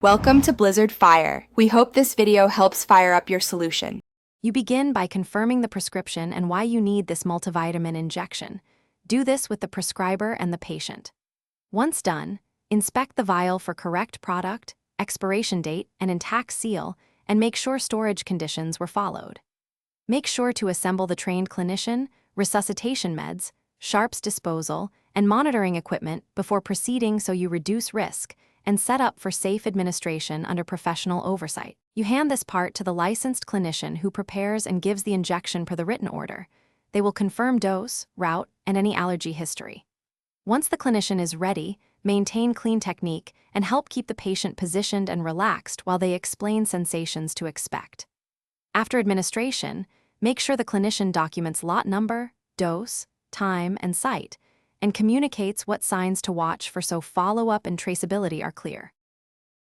Welcome to Blizzard Fire. We hope this video helps fire up your solution. You begin by confirming the prescription and why you need this multivitamin injection. Do this with the prescriber and the patient. Once done, inspect the vial for correct product, expiration date, and intact seal, and make sure storage conditions were followed. Make sure to assemble the trained clinician, resuscitation meds, sharps disposal, and monitoring equipment before proceeding so you reduce risk and set up for safe administration under professional oversight. You hand this part to the licensed clinician who prepares and gives the injection per the written order. They will confirm dose, route, and any allergy history. Once the clinician is ready, maintain clean technique and help keep the patient positioned and relaxed while they explain sensations to expect. After administration, make sure the clinician documents lot number, dose, time, and site, and communicates what signs to watch for so follow-up and traceability are clear.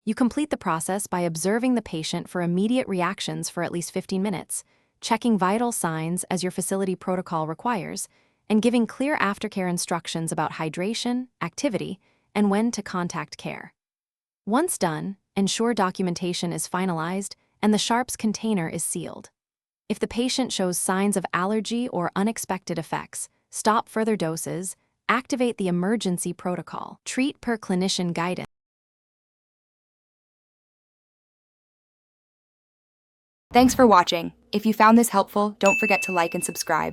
You complete the process by observing the patient for immediate reactions for at least 15 minutes, checking vital signs as your facility protocol requires, and giving clear aftercare instructions about hydration, activity, and when to contact care. Once done, ensure documentation is finalized and the sharps container is sealed. If the patient shows signs of allergy or unexpected effects, stop further doses, activate the emergency protocol, treat per clinician guidance. Thanks for watching. If you found this helpful, don't forget to like and subscribe.